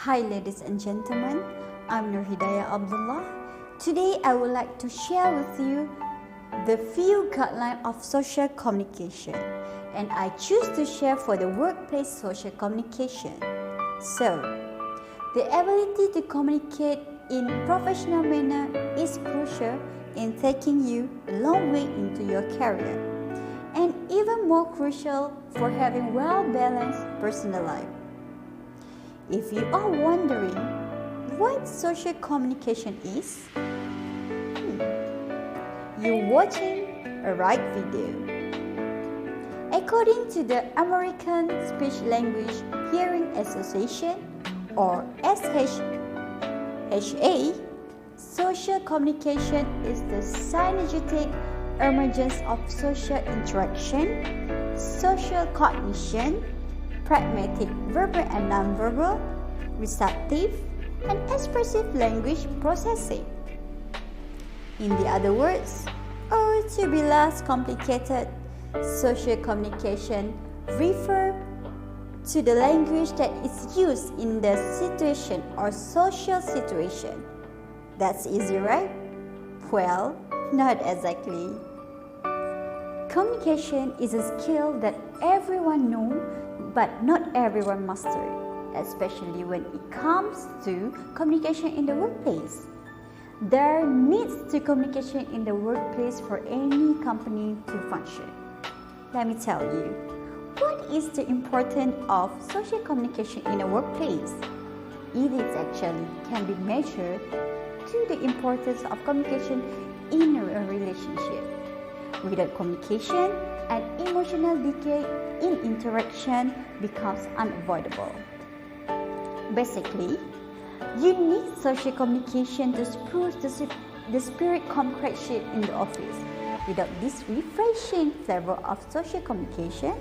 Hi ladies and gentlemen, I'm Nur Hidayah Abdullah. Today I would like to share with you the few guidelines of social communication, and I choose to share for the workplace social communication. So, the ability to communicate in professional manner is crucial in taking you a long way into your career, and even more crucial for having well-balanced personal life. If you are wondering what social communication is, you're watching a right video. According to the American Speech Language Hearing Association, or SHA, social communication is the synergetic emergence of social interaction, social cognition, pragmatic verbal and nonverbal, receptive, and expressive language processing. In the other words, or to be less complicated, social communication refers to the language that is used in the situation or social situation. That's easy, right? Well, not exactly. Communication is a skill that everyone knows, but not everyone masters, especially when it comes to communication in the workplace. There needs to communication in the workplace for any company to function. Let me tell you, what is the importance of social communication in a workplace? It is actually can be measured to the importance of communication in a relationship. Without communication, an emotional decay in interaction becomes unavoidable. Basically, you need social communication to spruce the spirit comradeship in the office. Without this refreshing flavor of social communication,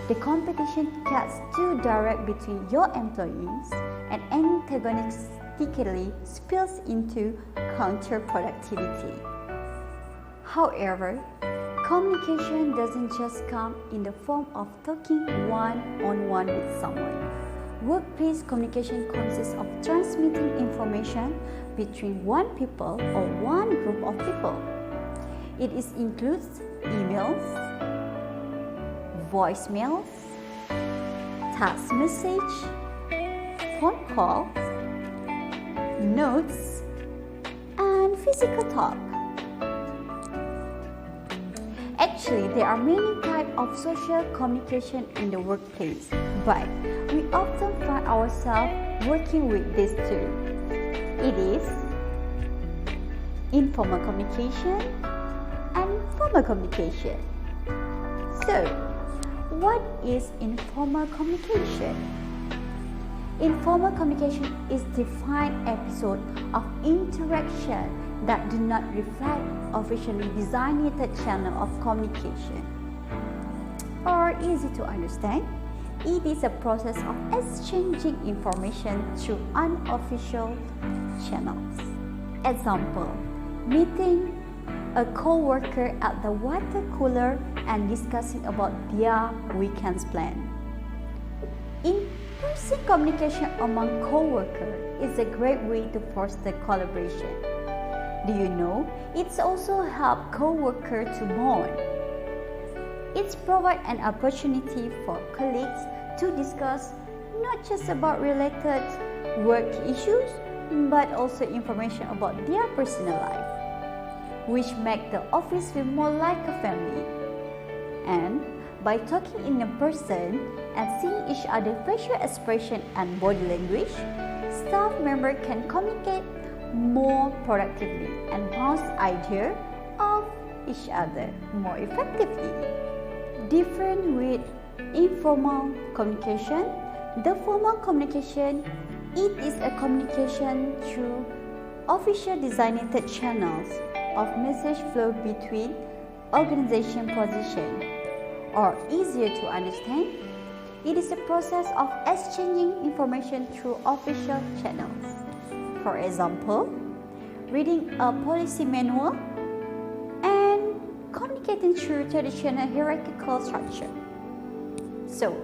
the competition gets too direct between your employees and antagonistically spills into counterproductivity. However, communication doesn't just come in the form of talking one-on-one with someone. Workplace communication consists of transmitting information between one people or one group of people. It includes emails, voicemails, text message, phone calls, notes, and physical talk. Actually, there are many types of social communication in the workplace, but we often find ourselves working with these two. It is informal communication and formal communication. So, what is informal communication? Informal communication is defined episode of interaction that do not reflect officially designated channel of communication. Or easy to understand, it is a process of exchanging information through unofficial channels. Example, meeting a co-worker at the water cooler and discussing about their weekend's plan. In-person communication among co-workers is a great way to foster collaboration. Do you know, it's also helped co-workers to bond. It's provide an opportunity for colleagues to discuss not just about related work issues, but also information about their personal life, which make the office feel more like a family. And by talking in person and seeing each other's facial expression and body language, staff members can communicate more productively and bounce ideas off each other more effectively. Different with informal communication, the formal communication, it is a communication through official designated channels of message flow between organization position. Or easier to understand, it is a process of exchanging information through official channels. For example, reading a policy manual and communicating through traditional hierarchical structure. So,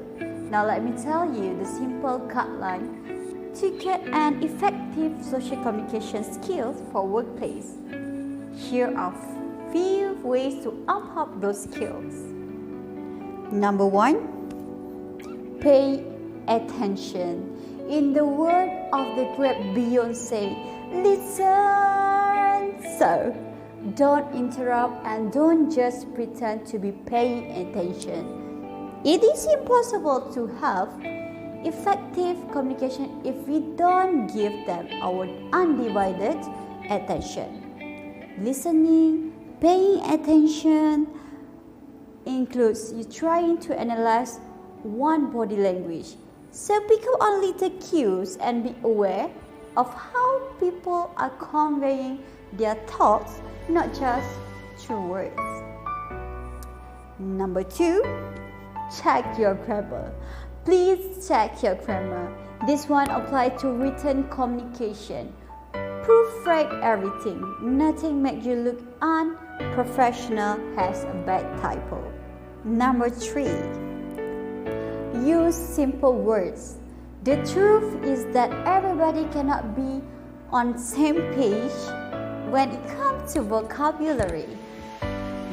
now let me tell you the simple guideline to get an effective social communication skills for workplace. Here are few ways to amp up those skills. Number 1, pay attention. In the word of the great Beyonce, listen. So, don't interrupt and don't just pretend to be paying attention. It is impossible to have effective communication if we don't give them our undivided attention. Listening, paying attention includes you trying to analyze one body language. So become on little cues and be aware of how people are conveying their thoughts, not just through words. Number 2, check your grammar. Please check your grammar. This one applies to written communication. Proofread everything. Nothing makes you look unprofessional has a bad typo. Number 3, use simple words. The truth is that everybody cannot be on the same page when it comes to vocabulary.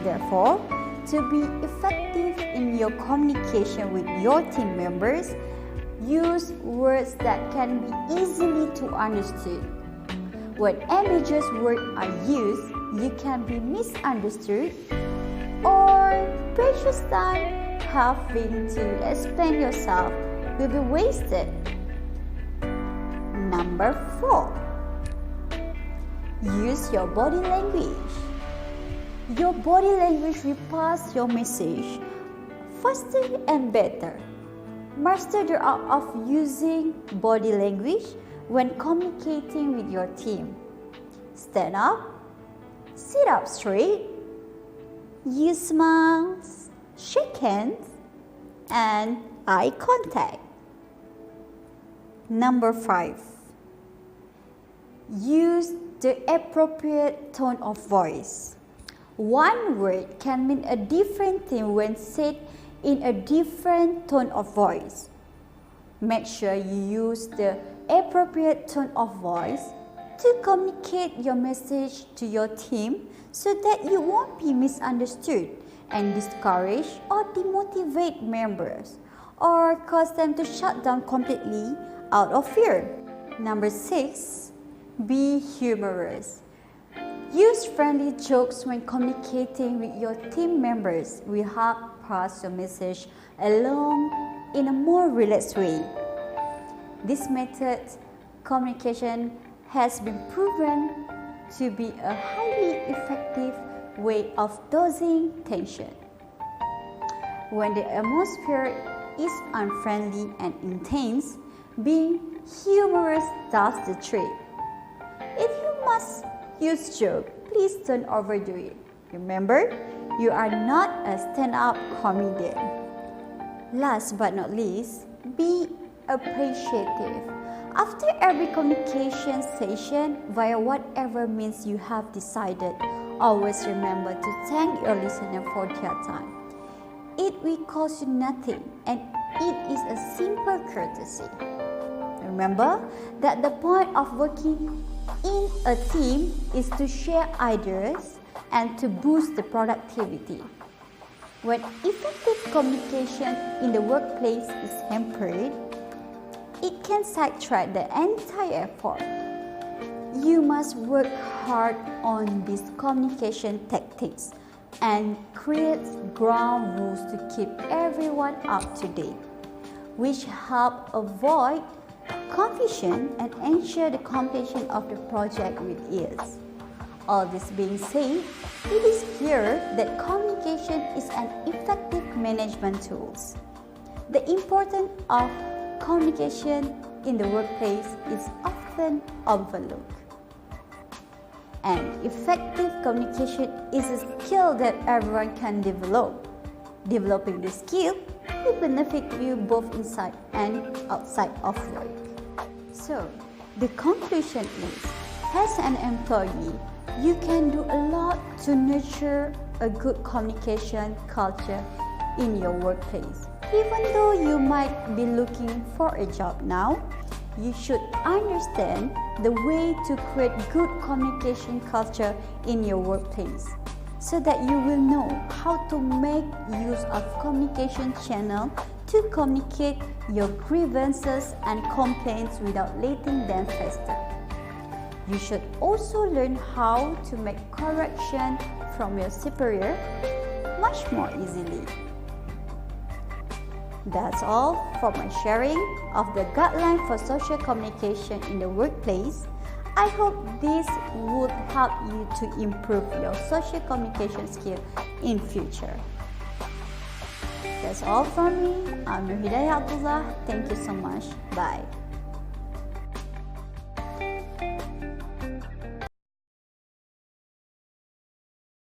Therefore, to be effective in your communication with your team members, use words that can be easily to understood. When ambiguous words are used, you can be misunderstood or precious time having to explain yourself will be wasted. Number 4, use your body language. Your body language will pass your message faster and better. Master the art of using body language when communicating with your team. Stand up, sit up straight, use smiles, shake hands, and eye contact. Number 5, use the appropriate tone of voice. One word can mean a different thing when said in a different tone of voice. Make sure you use the appropriate tone of voice to communicate your message to your team so that you won't be misunderstood and discourage or demotivate members or cause them to shut down completely out of fear. Number 6, be humorous. Use friendly jokes when communicating with your team members will help pass your message along in a more relaxed way. This method communication has been proven to be a highly effective way of dosing tension. When the atmosphere is unfriendly and intense, being humorous does the trick. If you must use joke, please don't overdo it. Remember, you are not a stand-up comedian. Last but not least, be appreciative. After every communication session, via whatever means you have decided, always remember to thank your listener for their time. It will cost you nothing and it is a simple courtesy. Remember that the point of working in a team is to share ideas and to boost the productivity. When effective communication in the workplace is hampered, it can sidetrack the entire effort. You must work hard on these communication tactics and create ground rules to keep everyone up to date, which help avoid confusion and ensure the completion of the project with ease. All this being said, it is clear that communication is an effective management tool. The importance of communication in the workplace is often overlooked. And effective communication is a skill that everyone can develop. Developing the skill will benefit you both inside and outside of work. So, the conclusion is, as an employee, you can do a lot to nurture a good communication culture in your workplace. Even though you might be looking for a job now, you should understand the way to create good communication culture in your workplace so that you will know how to make use of communication channel to communicate your grievances and complaints without letting them fester. You should also learn how to make correction from your superior much more easily. That's all for my sharing of the guideline for social communication in the workplace. I hope this would help you to improve your social communication skill in future. That's all from me. I'm Nur Hidayah Abdullah. Thank you so much. Bye.